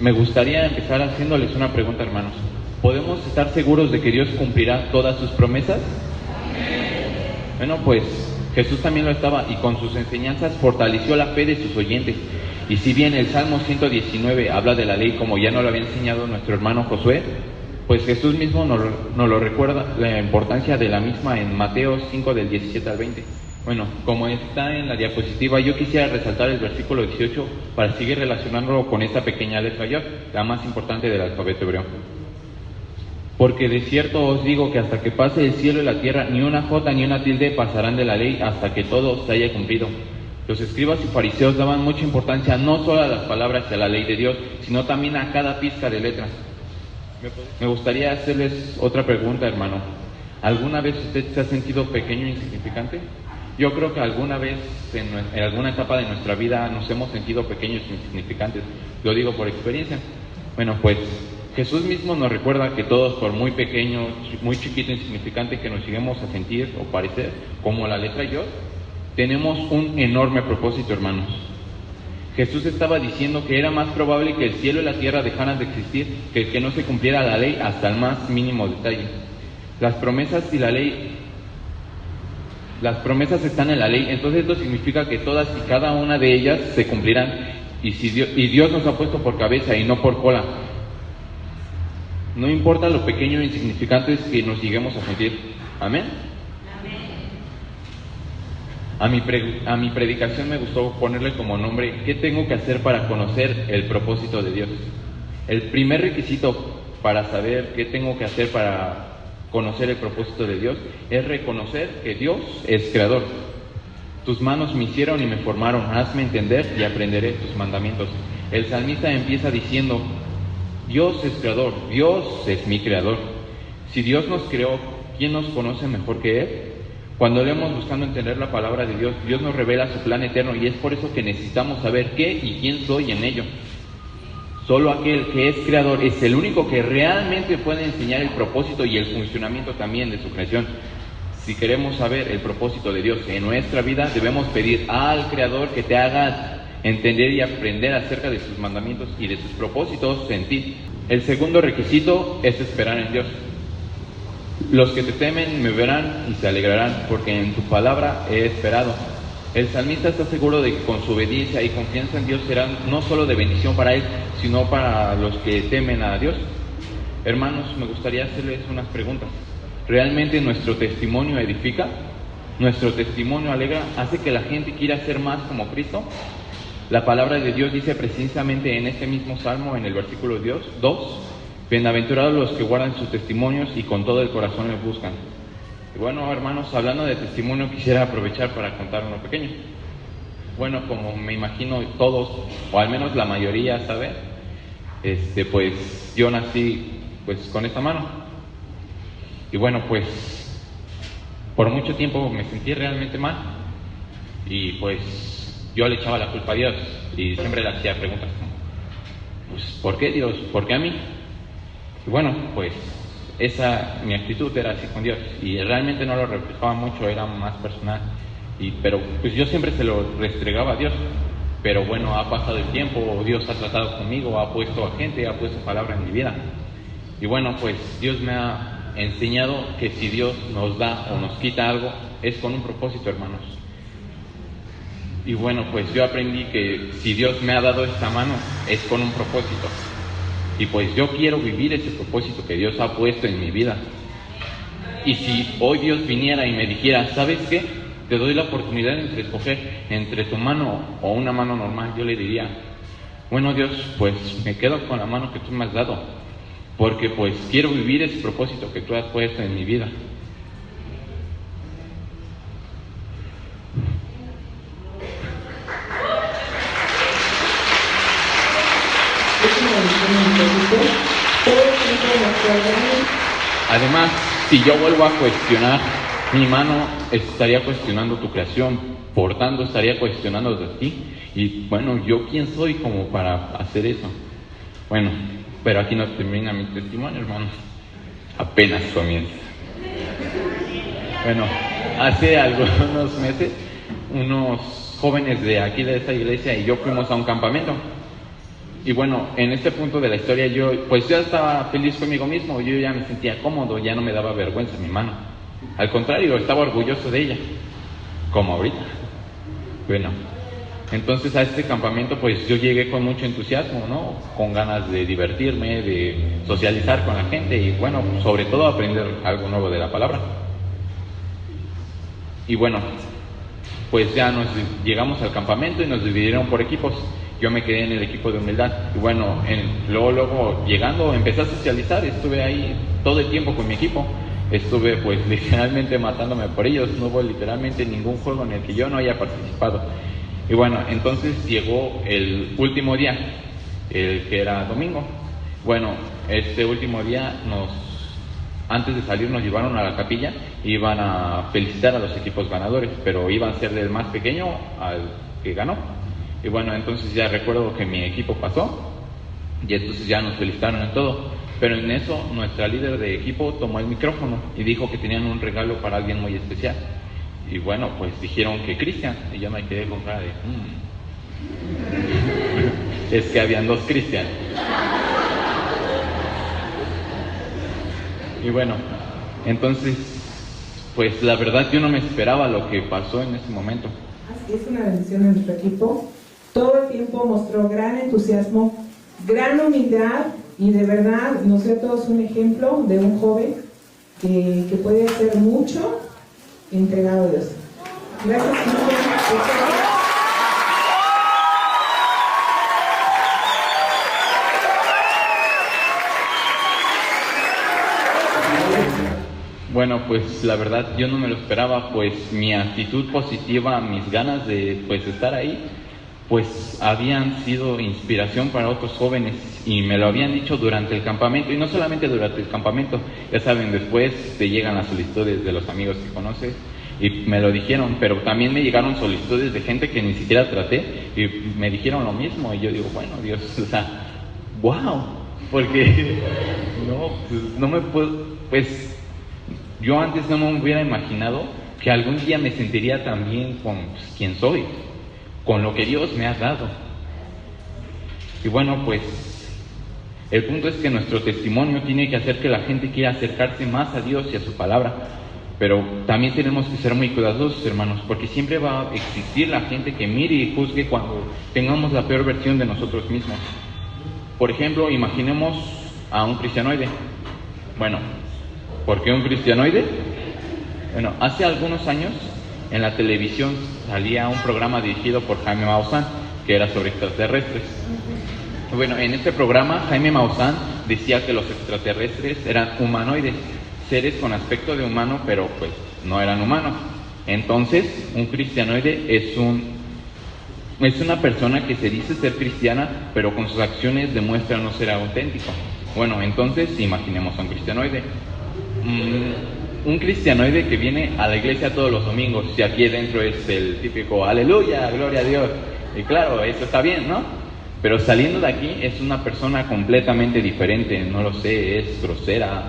me gustaría empezar haciéndoles una pregunta, hermanos. ¿Podemos estar seguros de que Dios cumplirá todas sus promesas? Bueno, pues Jesús también lo estaba, y con sus enseñanzas fortaleció la fe de sus oyentes. Y si bien el Salmo 119 habla de la ley como ya nos lo había enseñado nuestro hermano Josué, pues Jesús mismo nos lo recuerda la importancia de la misma en Mateo 5 del 17 al 20. Bueno, como está en la diapositiva, yo quisiera resaltar el versículo 18 para seguir relacionándolo con esta pequeña letra Yod, la más importante del alfabeto hebreo. Porque de cierto os digo que hasta que pase el cielo y la tierra, ni una jota ni una tilde pasarán de la ley hasta que todo se haya cumplido. Los escribas y fariseos daban mucha importancia no solo a las palabras y a la ley de Dios, sino también a cada pizca de letra. Me gustaría hacerles otra pregunta, hermano. ¿Alguna vez usted se ha sentido pequeño e insignificante? Yo creo que alguna vez en alguna etapa de nuestra vida nos hemos sentido pequeños e insignificantes. Lo digo por experiencia. Bueno, pues Jesús mismo nos recuerda que todos, por muy pequeños, muy chiquito, insignificante que nos lleguemos a sentir o parecer, como la letra Yod, tenemos un enorme propósito, hermanos. Jesús estaba diciendo que era más probable que el cielo y la tierra dejaran de existir que no se cumpliera la ley hasta el más mínimo detalle. Las promesas están en la ley, entonces esto significa que todas y cada una de ellas se cumplirán. Y Dios nos ha puesto por cabeza y no por cola. No importa lo pequeño e insignificantes que nos lleguemos a sentir. ¿Amén? A mi predicación me gustó ponerle como nombre: ¿qué tengo que hacer para conocer el propósito de Dios? El primer requisito para saber qué tengo que hacer para conocer el propósito de Dios es reconocer que Dios es creador. Tus manos me hicieron y me formaron, hazme entender y aprenderé tus mandamientos. El salmista empieza diciendo: Dios es creador, Dios es mi creador. Si Dios nos creó, ¿quién nos conoce mejor que Él? Cuando leemos buscando entender la palabra de Dios, Dios nos revela su plan eterno, y es por eso que necesitamos saber qué y quién soy en ello. Solo aquel que es creador es el único que realmente puede enseñar el propósito y el funcionamiento también de su creación. Si queremos saber el propósito de Dios en nuestra vida, debemos pedir al Creador que te haga entender y aprender acerca de sus mandamientos y de sus propósitos en ti. El segundo requisito es esperar en Dios. Los que te temen me verán y se alegrarán, porque en tu palabra he esperado. El salmista está seguro de que con su obediencia y confianza en Dios serán no solo de bendición para él, sino para los que temen a Dios. Hermanos, me gustaría hacerles unas preguntas. ¿Realmente nuestro testimonio edifica? ¿Nuestro testimonio alegra? ¿Hace que la gente quiera ser más como Cristo? La palabra de Dios dice precisamente en este mismo salmo, en el versículo 2: bienaventurados los que guardan sus testimonios y con todo el corazón los buscan. Y bueno, hermanos, hablando de testimonio, quisiera aprovechar para contar uno pequeño. Bueno, como me imagino todos, o al menos la mayoría, ¿sabe? Pues yo nací pues con esta mano. Y bueno, pues por mucho tiempo me sentí realmente mal. Y pues yo le echaba la culpa a Dios y siempre le hacía preguntas como: pues, ¿por qué Dios? ¿Por qué a mí? Y bueno, pues mi actitud era así con Dios, y realmente no lo reflejaba mucho, era más personal, pero pues yo siempre se lo restregaba a Dios. Pero bueno, ha pasado el tiempo, Dios ha tratado conmigo, ha puesto a gente, ha puesto palabra en mi vida, y bueno, pues Dios me ha enseñado que si Dios nos da o nos quita algo, es con un propósito, hermanos. Y bueno, pues yo aprendí que si Dios me ha dado esta mano, es con un propósito. Y pues yo quiero vivir ese propósito que Dios ha puesto en mi vida. Y si hoy Dios viniera y me dijera: ¿sabes qué? Te doy la oportunidad de escoger entre tu mano o una mano normal, yo le diría: bueno, Dios, pues me quedo con la mano que tú me has dado, porque pues quiero vivir ese propósito que tú has puesto en mi vida. Además, si yo vuelvo a cuestionar mi mano, estaría cuestionando tu creación, por tanto estaría cuestionando de ti. Y bueno, ¿yo quién soy como para hacer eso? Bueno, pero aquí no termina mi testimonio, hermanos. Apenas comienza. Bueno, hace algunos meses, unos jóvenes de aquí de esta iglesia y yo fuimos a un campamento. Y bueno, en este punto de la historia yo pues ya estaba feliz conmigo mismo, yo ya me sentía cómodo, ya no me daba vergüenza mi mano. Al contrario, estaba orgulloso de ella, como ahorita. Bueno, entonces a este campamento pues yo llegué con mucho entusiasmo, ¿no? Con ganas de divertirme, de socializar con la gente y bueno, sobre todo aprender algo nuevo de la palabra. Y bueno, pues ya llegamos al campamento y nos dividieron por equipos. Yo me quedé en el equipo de humildad. Y bueno, luego llegando empecé a socializar, estuve ahí todo el tiempo con mi equipo. Estuve pues literalmente matándome por ellos, no hubo literalmente ningún juego en el que yo no haya participado. Y bueno, entonces llegó el último día, el que era domingo. Bueno, este último día antes de salir nos llevaron a la capilla y iban a felicitar a los equipos ganadores, pero iban a ser del más pequeño al que ganó. Y bueno, entonces ya recuerdo que mi equipo pasó y entonces ya nos felicitaron en todo. Pero en eso nuestra líder de equipo tomó el micrófono y dijo que tenían un regalo para alguien muy especial. Y bueno, pues dijeron que Cristian, y yo me quedé con cara de... Es que habían dos Cristian. Y bueno, entonces, pues la verdad yo no me esperaba lo que pasó en ese momento. Así es, una bendición en nuestro equipo. Todo el tiempo mostró gran entusiasmo, gran humildad y de verdad nos dio todos un ejemplo de un joven que puede hacer mucho entregado a Dios. Gracias, Cristian. Bueno, pues la verdad yo no me lo esperaba, pues mi actitud positiva, mis ganas de pues estar ahí, pues habían sido inspiración para otros jóvenes y me lo habían dicho durante el campamento, y no solamente durante el campamento, ya saben, después te llegan las solicitudes de los amigos que conoces y me lo dijeron, pero también me llegaron solicitudes de gente que ni siquiera traté y me dijeron lo mismo y yo digo, bueno, Dios, o sea, wow, porque no me puedo, pues yo antes no me hubiera imaginado que algún día me sentiría tan bien con quien soy, con lo que Dios me ha dado. Y bueno, pues el punto es que nuestro testimonio tiene que hacer que la gente quiera acercarse más a Dios y a su palabra. Pero también tenemos que ser muy cuidadosos, hermanos, porque siempre va a existir la gente que mire y juzgue cuando tengamos la peor versión de nosotros mismos. Por ejemplo, imaginemos a un cristianoide. Bueno, ¿por qué un cristianoide? Bueno, hace algunos años en la televisión salía un programa dirigido por Jaime Maussan, que era sobre extraterrestres. Bueno, en este programa Jaime Maussan decía que los extraterrestres eran humanoides, seres con aspecto de humano, pero pues no eran humanos. Entonces, un cristianoide es una persona que se dice ser cristiana, pero con sus acciones demuestra no ser auténtico. Bueno, entonces imaginemos a un cristianoide. Un cristianoide que viene a la iglesia todos los domingos, y aquí dentro es el típico aleluya, gloria a Dios, y claro, eso está bien, ¿no? Pero saliendo de aquí es una persona completamente diferente, no lo sé, es grosera,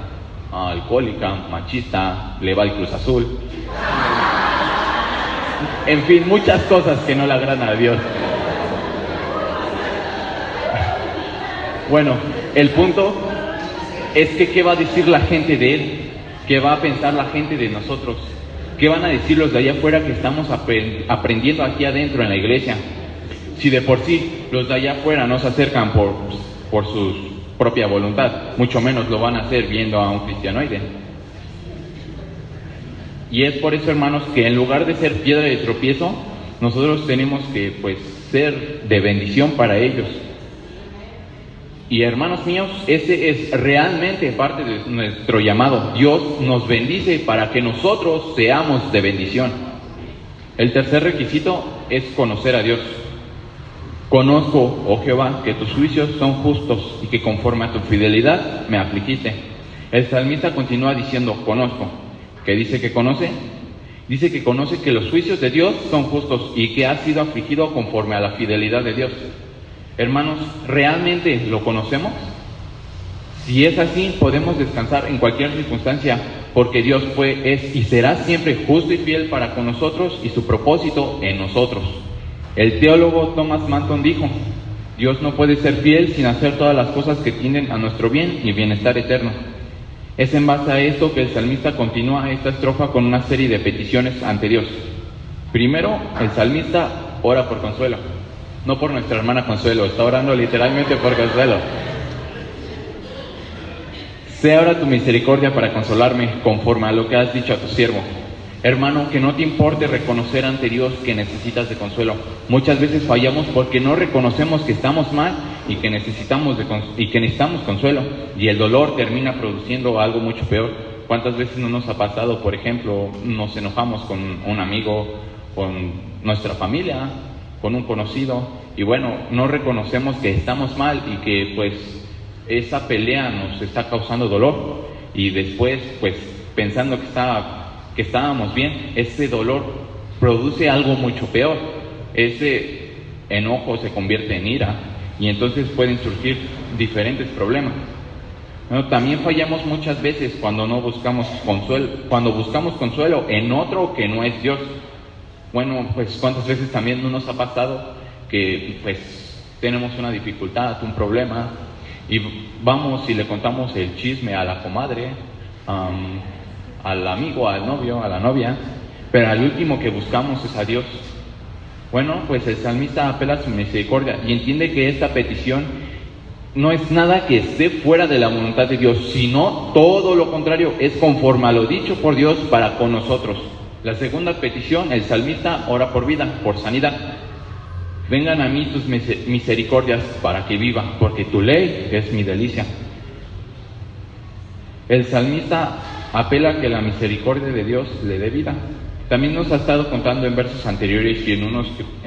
alcohólica, machista, le va al Cruz Azul, en fin, muchas cosas que no le agradan a Dios. Bueno, el punto es que ¿qué va a decir la gente de él? ¿Qué va a pensar la gente de nosotros? ¿Qué van a decir los de allá afuera que estamos aprendiendo aquí adentro en la iglesia? Si de por sí los de allá afuera no se acercan por su propia voluntad, mucho menos lo van a hacer viendo a un cristianoide. Y es por eso, hermanos, que en lugar de ser piedra de tropiezo, nosotros tenemos que ser de bendición para ellos. Y hermanos míos, ese es realmente parte de nuestro llamado. Dios nos bendice para que nosotros seamos de bendición. El tercer requisito es conocer a Dios. Conozco, oh Jehová, que tus juicios son justos y que conforme a tu fidelidad me afligiste. El salmista continúa diciendo, conozco. ¿Qué dice que conoce? Dice que conoce que los juicios de Dios son justos y que ha sido afligido conforme a la fidelidad de Dios. Hermanos, ¿realmente lo conocemos? Si es así, podemos descansar en cualquier circunstancia, porque Dios es y será siempre justo y fiel para con nosotros y su propósito en nosotros. El teólogo Thomas Manton dijo, Dios no puede ser fiel sin hacer todas las cosas que tienden a nuestro bien y bienestar eterno. Es en base a esto que el salmista continúa esta estrofa con una serie de peticiones ante Dios. Primero, el salmista ora por Consuelo, no por nuestra hermana Consuelo, está orando literalmente por Consuelo. Sea ahora tu misericordia para consolarme conforme a lo que has dicho a tu siervo. Hermano, que no te importe reconocer ante Dios que necesitas de consuelo. Muchas veces fallamos porque no reconocemos que estamos mal y que necesitamos consuelo, y el dolor termina produciendo algo mucho peor. ¿Cuántas veces no nos ha pasado, por ejemplo, nos enojamos con un amigo, con nuestra familia, con un conocido, y bueno, no reconocemos que estamos mal y que pues esa pelea nos está causando dolor, y después pues pensando que estábamos bien, ese dolor produce algo mucho peor. Ese enojo se convierte en ira y entonces pueden surgir diferentes problemas. Bueno, también fallamos muchas veces cuando buscamos consuelo en otro que no es Dios. Bueno, pues cuántas veces también no nos ha pasado que pues tenemos una dificultad, un problema, y vamos y le contamos el chisme a la comadre, al amigo, al novio, a la novia, pero al último que buscamos es a Dios. Bueno, pues el salmista apela a su misericordia y entiende que esta petición no es nada que esté fuera de la voluntad de Dios, sino todo lo contrario, es conforme a lo dicho por Dios para con nosotros. La segunda petición, el salmista ora por vida, por sanidad. Vengan a mí tus misericordias para que viva, porque tu ley es mi delicia. El salmista apela a que la misericordia de Dios le dé vida. También nos ha estado contando en versos anteriores y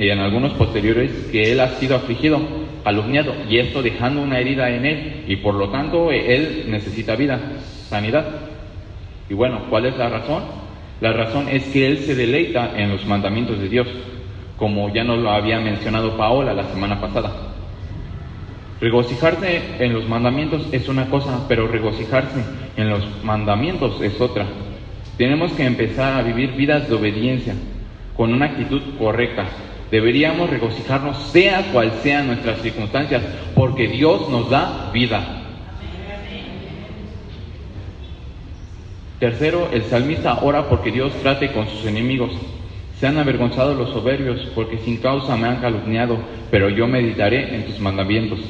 en algunos posteriores que él ha sido afligido, calumniado, y esto dejando una herida en él, y por lo tanto él necesita vida, sanidad. Y bueno, ¿cuál es la razón? La razón es que él se deleita en los mandamientos de Dios, como ya nos lo había mencionado Paola la semana pasada. Regocijarse en los mandamientos es una cosa, pero regocijarse en los mandamientos es otra. Tenemos que empezar a vivir vidas de obediencia, con una actitud correcta. Deberíamos regocijarnos sea cual sean nuestras circunstancias, porque Dios nos da vida. Tercero, el salmista ora porque Dios trate con sus enemigos. Se han avergonzado los soberbios, porque sin causa me han calumniado, pero yo meditaré en tus mandamientos.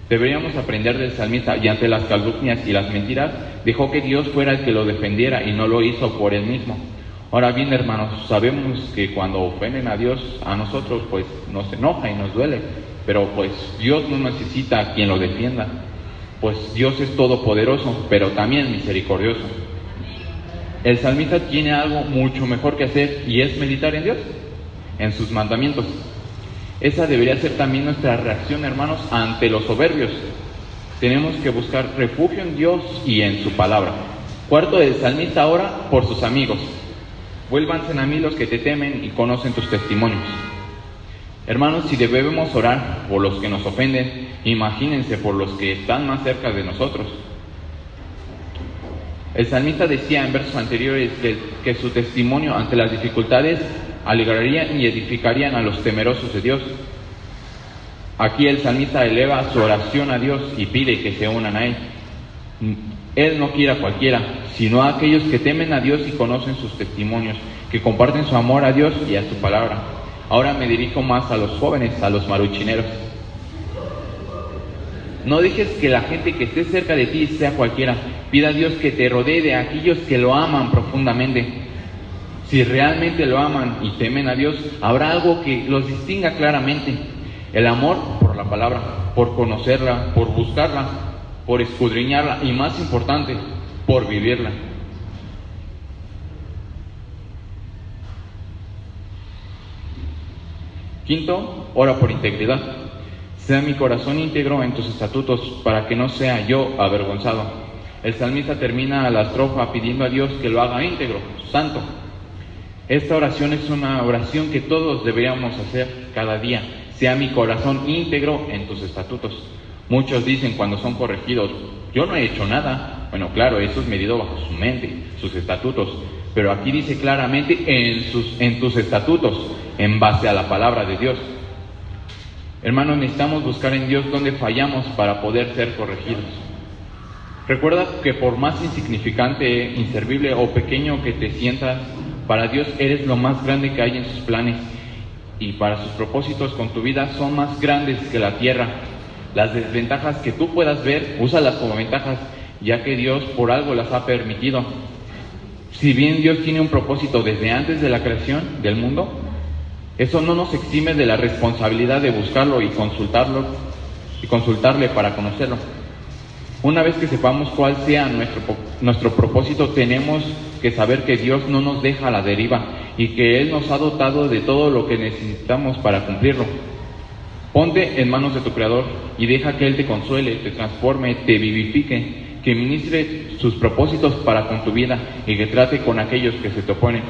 Deberíamos aprender del salmista, y ante las calumnias y las mentiras, dejó que Dios fuera el que lo defendiera y no lo hizo por él mismo. Ahora bien, hermanos, sabemos que cuando ofenden a Dios, a nosotros pues nos enoja y nos duele, pero pues Dios no necesita a quien lo defienda, pues Dios es todopoderoso, pero también misericordioso. El salmista tiene algo mucho mejor que hacer, y es meditar en Dios, en sus mandamientos. Esa debería ser también nuestra reacción, hermanos, ante los soberbios. Tenemos que buscar refugio en Dios y en su palabra. Cuarto, el salmista ora por sus amigos. Vuélvanse a mí los que te temen y conocen tus testimonios. Hermanos, si debemos orar por los que nos ofenden, imagínense por los que están más cerca de nosotros. El salmista decía en versos anteriores que su testimonio ante las dificultades alegrarían y edificarían a los temerosos de Dios. Aquí el salmista eleva su oración a Dios y pide que se unan a Él. Él no quiere a cualquiera, sino a aquellos que temen a Dios y conocen sus testimonios, que comparten su amor a Dios y a su palabra. Ahora me dirijo más a los jóvenes, a los maruchineros. No dejes que la gente que esté cerca de ti sea cualquiera. Pida a Dios que te rodee de aquellos que lo aman profundamente. Si realmente lo aman y temen a Dios, habrá algo que los distinga claramente. El amor por la palabra, por conocerla, por buscarla, por escudriñarla y, más importante, por vivirla. Quinto, ora por integridad. Sea mi corazón íntegro en tus estatutos, para que no sea yo avergonzado. El salmista termina la estrofa pidiendo a Dios que lo haga íntegro, santo. Esta oración es una oración que todos deberíamos hacer cada día. Sea mi corazón íntegro en tus estatutos. Muchos dicen cuando son corregidos, yo no he hecho nada. Bueno, claro, eso es medido bajo su mente, sus estatutos. Pero aquí dice claramente en tus estatutos, en base a la palabra de Dios. Hermanos, necesitamos buscar en Dios dónde fallamos para poder ser corregidos. Recuerda que por más insignificante, inservible o pequeño que te sientas, para Dios eres lo más grande que hay en sus planes, y para sus propósitos con tu vida son más grandes que la tierra. Las desventajas que tú puedas ver, úsalas como ventajas, ya que Dios por algo las ha permitido. Si bien Dios tiene un propósito desde antes de la creación del mundo, eso no nos exime de la responsabilidad de buscarlo y consultarle para conocerlo. Una vez que sepamos cuál sea nuestro propósito, tenemos que saber que Dios no nos deja a la deriva y que Él nos ha dotado de todo lo que necesitamos para cumplirlo. Ponte en manos de tu Creador y deja que Él te consuele, te transforme, te vivifique, que ministre sus propósitos para con tu vida y que trate con aquellos que se te oponen.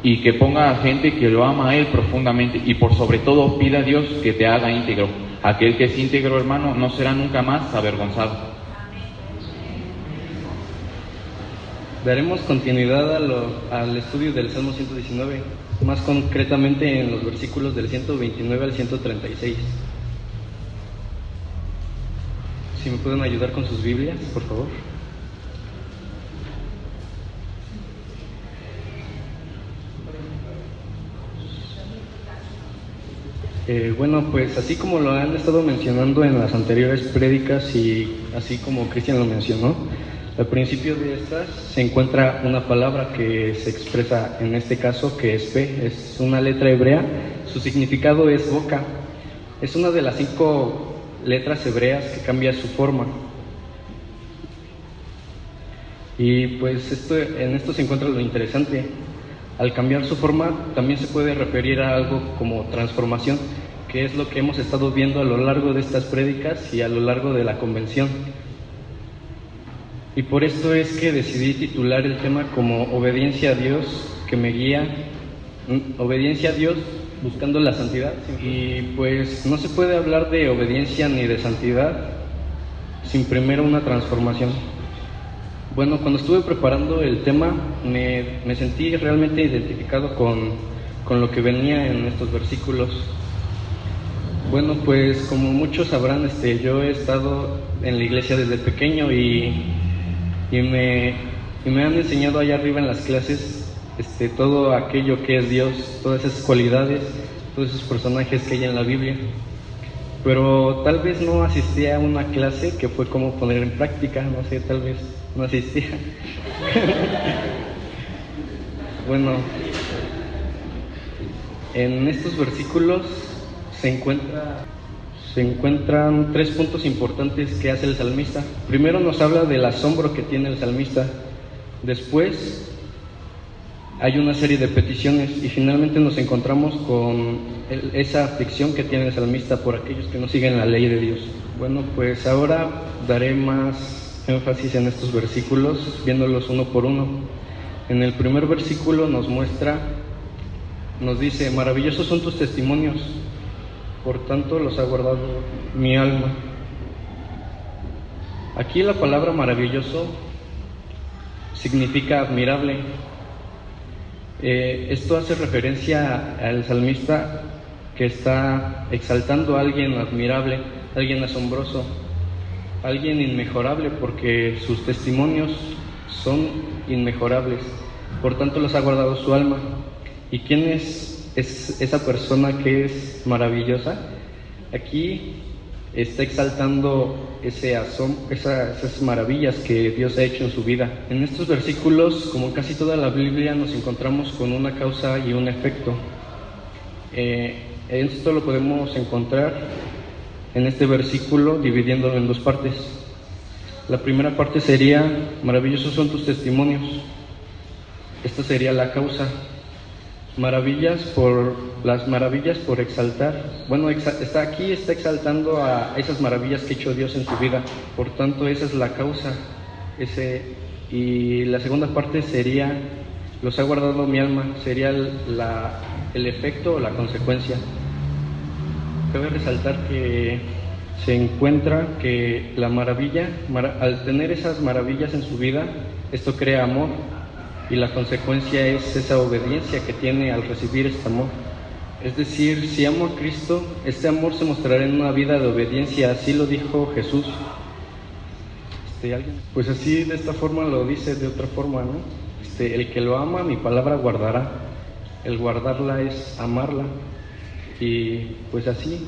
Y que ponga a gente que lo ama a Él profundamente, y por sobre todo pida a Dios que te haga íntegro. Aquel que es íntegro, hermano, no será nunca más avergonzado. Daremos continuidad al estudio del Salmo 119, más concretamente en los versículos del 129 al 136. Si me pueden ayudar con sus Biblias, por favor. Bueno, pues así como lo han estado mencionando en las anteriores prédicas y así como Cristian lo mencionó, al principio de estas se encuentra una palabra que se expresa en este caso, que es P, es una letra hebrea, su significado es boca, es una de las 5 letras hebreas que cambia su forma. Y pues en esto se encuentra lo interesante. Al cambiar su forma, también se puede referir a algo como transformación, que es lo que hemos estado viendo a lo largo de estas prédicas y a lo largo de la convención. Y por esto es que decidí titular el tema como Obediencia a Dios que me guía, obediencia a Dios buscando la santidad. Y pues no se puede hablar de obediencia ni de santidad sin primero una transformación. Bueno, cuando estuve preparando el tema me sentí realmente identificado con lo que venía en estos versículos. Bueno, pues como muchos sabrán, yo he estado en la iglesia desde pequeño y me han enseñado allá arriba en las clases todo aquello que es Dios, todas esas cualidades, todos esos personajes que hay en la Biblia. Pero tal vez no asistí a una clase que fue como poner en práctica, no sé, tal vez no asistía. Bueno, en estos versículos se encuentran 3 puntos importantes que hace el salmista. Primero nos habla del asombro que tiene el salmista. Después hay una serie de peticiones y finalmente nos encontramos con esa aflicción que tiene el salmista por aquellos que no siguen la ley de Dios. Bueno, pues ahora daré más énfasis en estos versículos, viéndolos uno por uno. En el primer versículo nos dice: maravillosos son tus testimonios, por tanto los ha guardado mi alma. Aquí la palabra maravilloso significa admirable. Esto hace referencia al salmista que está exaltando a alguien admirable, alguien asombroso, alguien inmejorable, porque sus testimonios son inmejorables, por tanto los ha guardado su alma. ¿Y quién es esa persona que es maravillosa? Aquí está exaltando esas maravillas que Dios ha hecho en su vida. En estos versículos, como casi toda la Biblia, nos encontramos con una causa y un efecto. Esto lo podemos encontrar en este versículo dividiéndolo en 2 partes. La primera parte sería: maravillosos son tus testimonios. Esta sería la causa. Las maravillas por exaltar. Bueno, está exaltando a esas maravillas que ha hecho Dios en su vida. Por tanto, esa es la causa. Y la segunda parte sería: los ha guardado mi alma. Sería el efecto o la consecuencia. Cabe resaltar que se encuentra que la maravilla, al tener esas maravillas en su vida, esto crea amor. Y la consecuencia es esa obediencia que tiene al recibir este amor. Es decir, si amo a Cristo, este amor se mostrará en una vida de obediencia, así lo dijo Jesús. ¿Alguien? Pues así, de esta forma lo dice de otra forma, ¿no? El que lo ama, mi palabra guardará. El guardarla es amarla. Y pues así.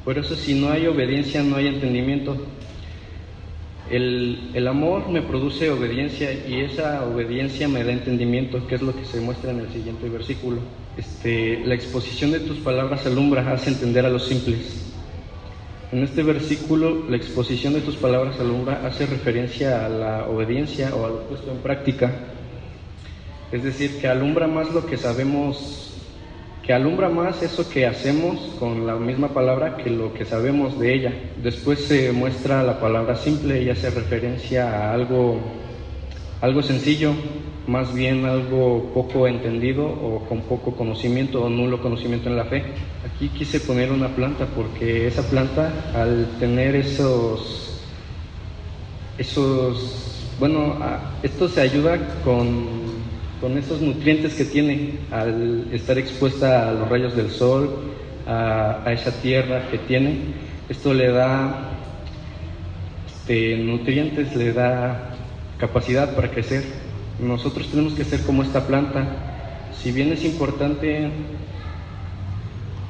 Por eso, si no hay obediencia, no hay entendimiento. El amor me produce obediencia y esa obediencia me da entendimiento, que es lo que se muestra en el siguiente versículo. La exposición de tus palabras alumbra, hace entender a los simples. En este versículo, la exposición de tus palabras alumbra hace referencia a la obediencia o a lo puesto en práctica. Es decir, que alumbra más lo que sabemos, que alumbra más eso que hacemos con la misma palabra que lo que sabemos de ella. Después se muestra la palabra simple y hace referencia a algo sencillo, más bien algo poco entendido o con poco conocimiento o nulo conocimiento en la fe. Aquí quise poner una planta porque esa planta, al tener esto se ayuda con esos nutrientes que tiene al estar expuesta a los rayos del sol, a esa tierra que tiene. Esto le da nutrientes, le da capacidad para crecer. Nosotros tenemos que ser como esta planta. Si bien es importante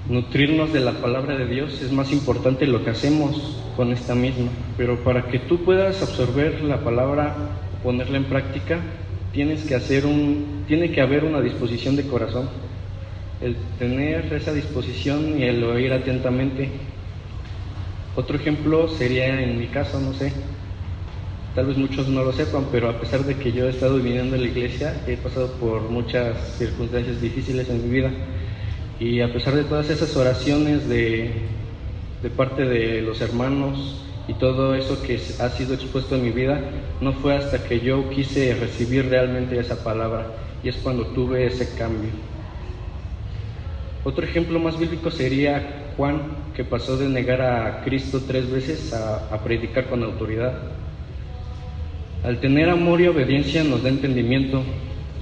nutrirnos de la palabra de Dios, es más importante lo que hacemos con esta misma. Pero para que tú puedas absorber la palabra, ponerla en práctica, tiene que haber una disposición de corazón. El tener esa disposición y el oír atentamente. Otro ejemplo sería en mi caso, no sé, tal vez muchos no lo sepan, pero a pesar de que yo he estado viniendo a la iglesia, he pasado por muchas circunstancias difíciles en mi vida. Y a pesar de todas esas oraciones de parte de los hermanos y todo eso que ha sido expuesto en mi vida, no fue hasta que yo quise recibir realmente esa palabra, y es cuando tuve ese cambio. Otro ejemplo más bíblico sería Juan, que pasó de negar a Cristo 3 veces a predicar con autoridad. Al tener amor y obediencia nos da entendimiento,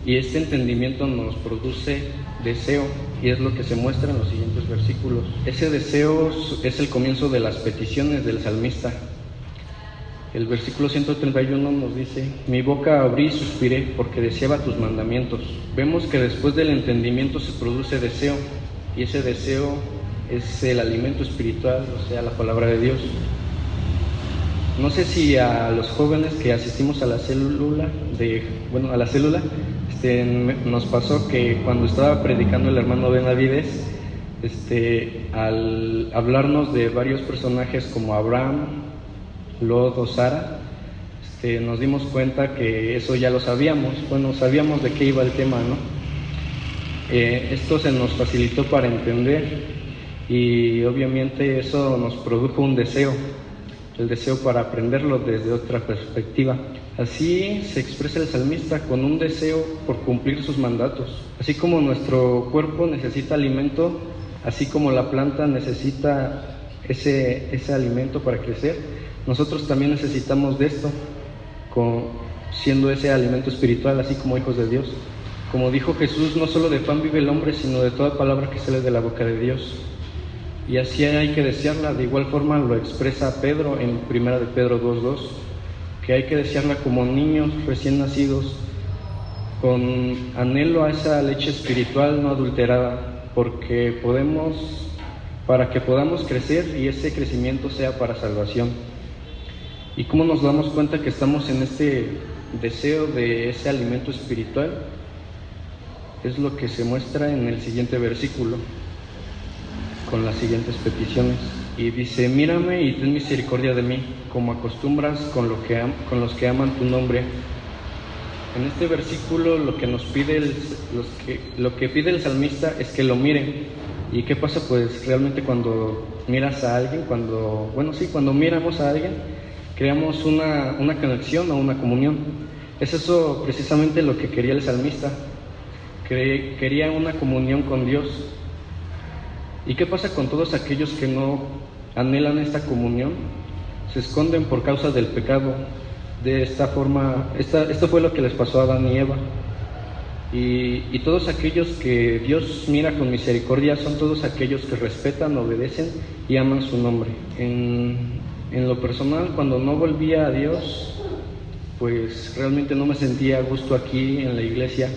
y este entendimiento nos produce deseo, y es lo que se muestra en los siguientes versículos. Ese deseo es el comienzo de las peticiones del salmista. El versículo 131 nos dice: mi boca abrí y suspiré porque deseaba tus mandamientos. Vemos que después del entendimiento se produce deseo, y ese deseo es el alimento espiritual, o sea, la palabra de Dios. No sé si a los jóvenes que asistimos a la célula, nos pasó que cuando estaba predicando el hermano Benavides, al hablarnos de varios personajes como Abraham, Lot o Sara, nos dimos cuenta que eso ya lo sabíamos. Sabíamos de qué iba el tema, ¿no? Esto se nos facilitó para entender, y obviamente eso nos produjo un deseo, el deseo para aprenderlo desde otra perspectiva. Así se expresa el salmista, con un deseo por cumplir sus mandatos. Así como nuestro cuerpo necesita alimento, así como la planta necesita ese alimento para crecer, nosotros también necesitamos de esto, siendo ese alimento espiritual, así como hijos de Dios. Como dijo Jesús, no solo de pan vive el hombre, sino de toda palabra que sale de la boca de Dios. Y así hay que desearla. De igual forma lo expresa Pedro en 1 de Pedro 2:2, que hay que desearla como niños recién nacidos, con anhelo a esa leche espiritual no adulterada, para que podamos crecer y ese crecimiento sea para salvación. ¿Y cómo nos damos cuenta que estamos en este deseo de ese alimento espiritual? Es lo que se muestra en el siguiente versículo, con las siguientes peticiones. Y dice: mírame y ten misericordia de mí, como acostumbras con los que aman tu nombre. En este versículo lo que pide el salmista es que lo miren. ¿Y qué pasa? Pues realmente cuando miras a alguien, cuando miramos a alguien, creamos una conexión o una comunión. Es eso precisamente lo que quería el salmista. Quería una comunión con Dios. ¿Y qué pasa con todos aquellos que no anhelan esta comunión? Se esconden por causa del pecado. De esta forma, esto fue lo que les pasó a Adán y Eva. Y todos aquellos que Dios mira con misericordia son todos aquellos que respetan, obedecen y aman su nombre. En lo personal, cuando no volvía a Dios, pues realmente no me sentía a gusto aquí en la iglesia.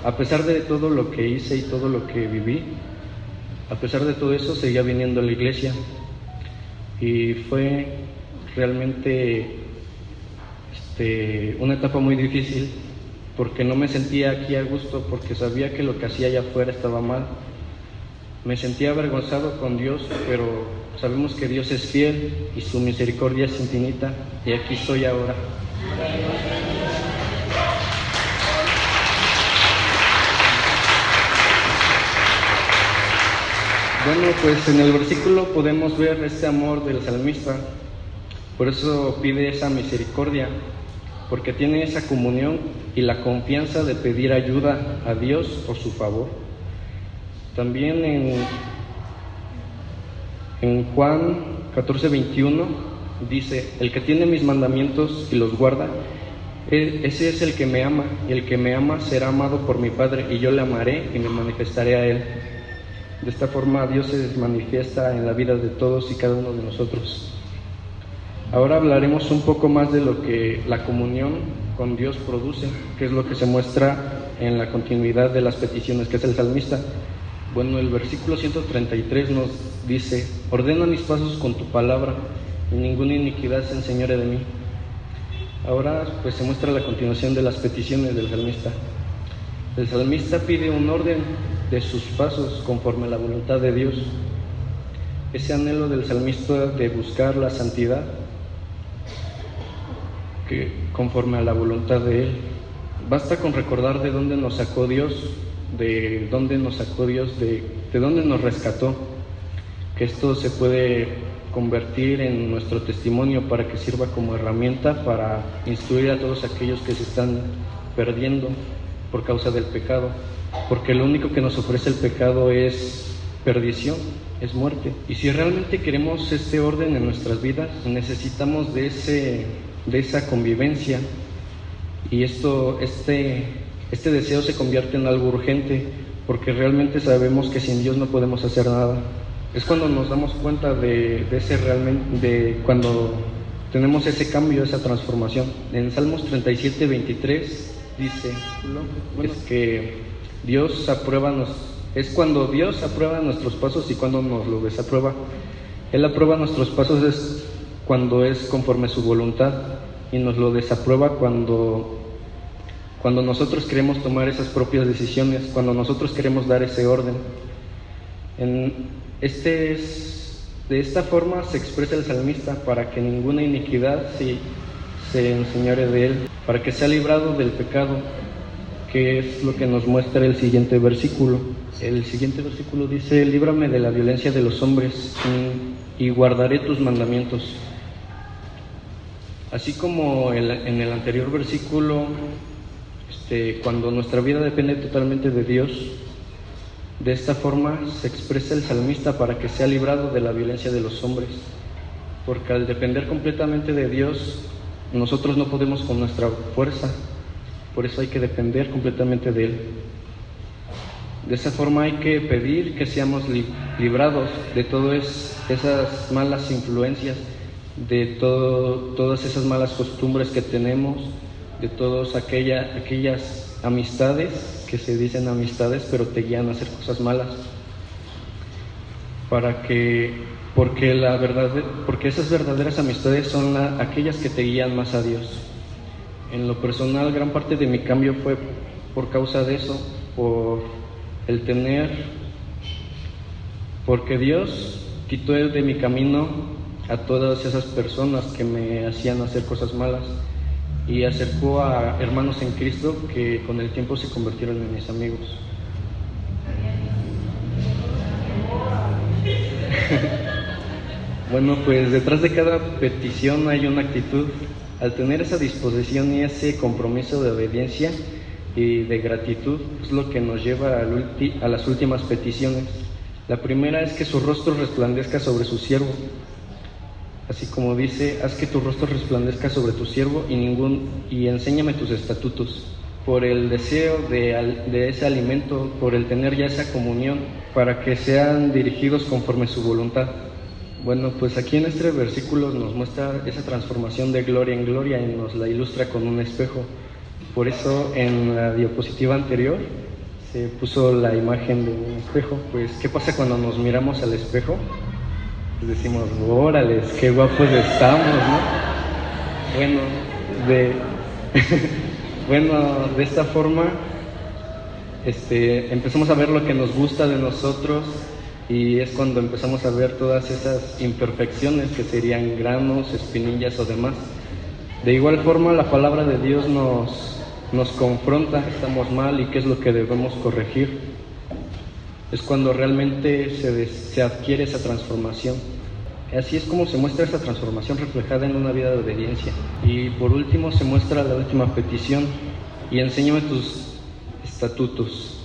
A pesar de todo lo que hice y todo lo que viví, a pesar de todo eso, seguía viniendo a la iglesia. Y fue realmente una etapa muy difícil, porque no me sentía aquí a gusto, porque sabía que lo que hacía allá afuera estaba mal. Me sentía avergonzado con Dios, pero sabemos que Dios es fiel y su misericordia es infinita, y aquí estoy ahora. Bueno, pues en el versículo podemos ver este amor del salmista, por eso pide esa misericordia, porque tiene esa comunión y la confianza de pedir ayuda a Dios por su favor. También en Juan 14:21 dice: el que tiene mis mandamientos y los guarda, ese es el que me ama, y el que me ama será amado por mi Padre, y yo le amaré y me manifestaré a él. De esta forma Dios se manifiesta en la vida de todos y cada uno de nosotros. Ahora hablaremos un poco más de lo que la comunión con Dios produce, que es lo que se muestra en la continuidad de las peticiones que es el salmista. Bueno, el versículo 133 nos dice: ordena mis pasos con tu palabra, y ninguna iniquidad se enseñore de mí. Ahora pues se muestra la continuación de las peticiones del salmista. El salmista pide un orden de sus pasos conforme a la voluntad de Dios. Ese anhelo del salmista de buscar la santidad que conforme a la voluntad de Él. Basta con recordar de dónde nos sacó Dios, de dónde nos rescató, que esto se puede convertir en nuestro testimonio para que sirva como herramienta para instruir a todos aquellos que se están perdiendo por causa del pecado, porque lo único que nos ofrece el pecado es perdición, es muerte. Y si realmente queremos este orden en nuestras vidas, necesitamos de esa convivencia, y este deseo se convierte en algo urgente, porque realmente sabemos que sin Dios no podemos hacer nada. Es cuando nos damos cuenta de cuando tenemos ese cambio, esa transformación. En Salmos 37:23 dice que es cuando Dios aprueba nuestros pasos y cuando nos lo desaprueba. Él aprueba nuestros pasos es cuando es conforme a su voluntad, y nos lo desaprueba cuando nosotros queremos tomar esas propias decisiones, cuando nosotros queremos dar ese orden. De esta forma se expresa el salmista, para que ninguna iniquidad se enseñore de él, para que sea librado del pecado, que es lo que nos muestra el siguiente versículo. El siguiente versículo dice: líbrame de la violencia de los hombres y guardaré tus mandamientos. Así como en el anterior versículo, cuando nuestra vida depende totalmente de Dios, de esta forma se expresa el salmista, para que sea librado de la violencia de los hombres, porque al depender completamente de Dios, nosotros no podemos con nuestra fuerza, por eso hay que depender completamente de Él. De esa forma hay que pedir que seamos librados de todas esas malas influencias, de todas esas malas costumbres que tenemos, de todas aquellas amistades que se dicen amistades pero te guían a hacer cosas malas, porque esas verdaderas amistades son aquellas que te guían más a Dios. En lo personal, gran parte de mi cambio fue por causa de eso, porque Dios quitó de mi camino a todas esas personas que me hacían hacer cosas malas, y acercó a hermanos en Cristo que con el tiempo se convirtieron en mis amigos. Bueno, pues detrás de cada petición hay una actitud. Al tener esa disposición y ese compromiso de obediencia y de gratitud, es lo que nos lleva a las últimas peticiones. La primera es que su rostro resplandezca sobre su siervo. Así como dice: haz que tu rostro resplandezca sobre tu siervo y enséñame tus estatutos. por el deseo de ese alimento, por el tener ya esa comunión, para que sean dirigidos conforme a su voluntad. Bueno, pues aquí en este versículo nos muestra esa transformación de gloria en gloria y nos la ilustra con un espejo. Por eso en la diapositiva anterior se puso la imagen de un espejo. Pues, ¿qué pasa cuando nos miramos al espejo? Pues decimos, órales, qué guapos estamos, ¿no? Bueno, de esta forma empezamos a ver lo que nos gusta de nosotros y es cuando empezamos a ver todas esas imperfecciones que serían granos, espinillas o demás. De igual forma, la palabra de Dios nos confronta, estamos mal y qué es lo que debemos corregir. Es cuando realmente se adquiere esa transformación. Así es como se muestra esa transformación reflejada en una vida de obediencia. Y por último se muestra la última petición: y enséñame tus estatutos.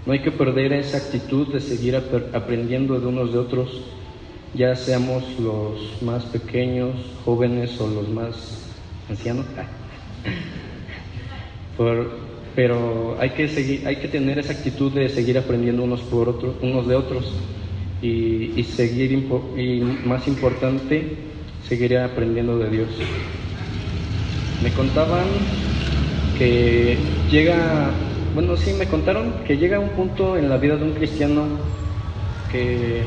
No hay que perder esa actitud de seguir aprendiendo de unos de otros, ya seamos los más pequeños, jóvenes o los más ancianos. Pero hay que tener esa actitud de seguir aprendiendo unos de otros y seguir, y más importante, seguir aprendiendo de Dios. Me contaban que me contaron que llega un punto en la vida de un cristiano que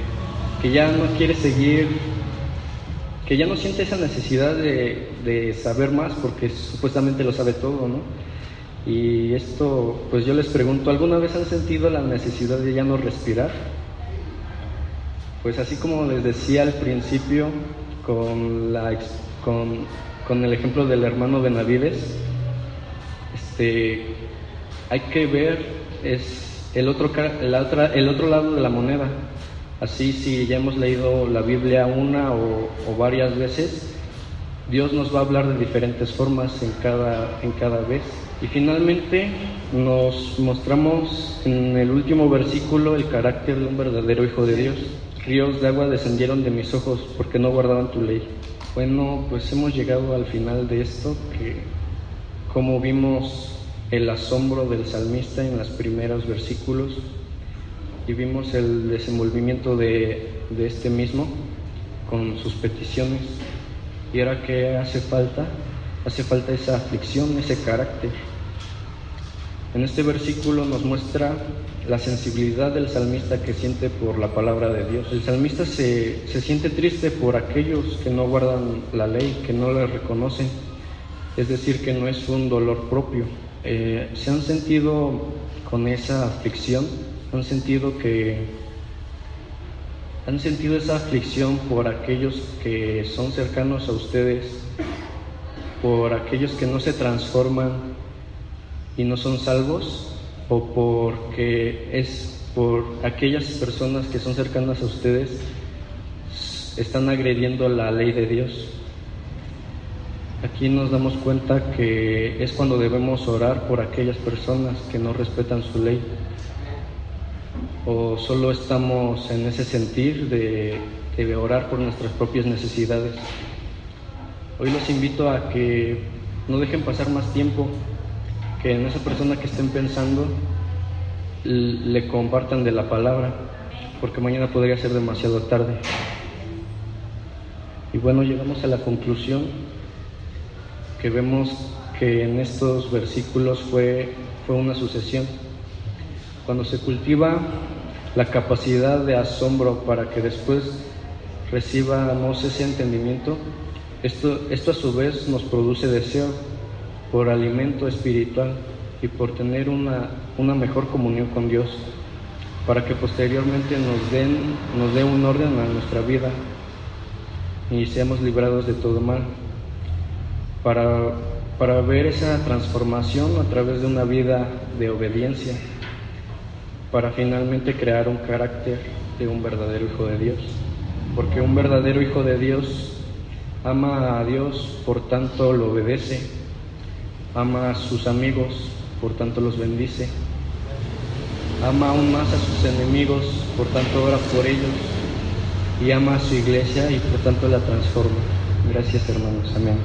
ya no quiere seguir, que ya no siente esa necesidad de saber más porque supuestamente lo sabe todo, ¿no? Y esto, pues yo les pregunto, ¿alguna vez han sentido la necesidad de ya no respirar? Pues así como les decía al principio con el ejemplo del hermano Benavides, hay que ver el otro lado de la moneda. Así, si ya hemos leído la Biblia una o varias veces, Dios nos va a hablar de diferentes formas en cada vez. Y finalmente nos mostramos en el último versículo el carácter de un verdadero hijo de Dios. Ríos de agua descendieron de mis ojos porque no guardaban tu ley. Bueno, pues hemos llegado al final de esto, que como vimos el asombro del salmista en los primeros versículos y vimos el desenvolvimiento de este mismo con sus peticiones. Y ahora, ¿qué hace falta? Hace falta esa aflicción, ese carácter. En este versículo nos muestra la sensibilidad del salmista que siente por la palabra de Dios. El salmista se siente triste por aquellos que no guardan la ley, que no la reconocen, es decir, que no es un dolor propio. ¿Se han sentido con esa aflicción? ¿Han sentido esa aflicción por aquellos que son cercanos a ustedes, por aquellos que no se transforman y no son salvos, o porque es por aquellas personas que son cercanas a ustedes están agrediendo la ley de Dios? Aquí nos damos cuenta que es cuando debemos orar por aquellas personas que no respetan su ley, o solo estamos en ese sentir de orar por nuestras propias necesidades. Hoy los invito a que no dejen pasar más tiempo, que en esa persona que estén pensando le compartan de la palabra, porque mañana podría ser demasiado tarde. Y bueno, llegamos a la conclusión que vemos que en estos versículos fue una sucesión. Cuando se cultiva la capacidad de asombro para que después recibamos ese entendimiento, esto a su vez nos produce deseo por alimento espiritual y por tener una mejor comunión con Dios, para que posteriormente nos dé un orden a nuestra vida y seamos librados de todo mal, para ver esa transformación a través de una vida de obediencia, para finalmente crear un carácter de un verdadero hijo de Dios, porque un verdadero hijo de Dios ama a Dios, por tanto lo obedece, ama a sus amigos, por tanto los bendice, ama aún más a sus enemigos, por tanto ora por ellos, y ama a su iglesia y por tanto la transforma. Gracias, hermanos. Amén.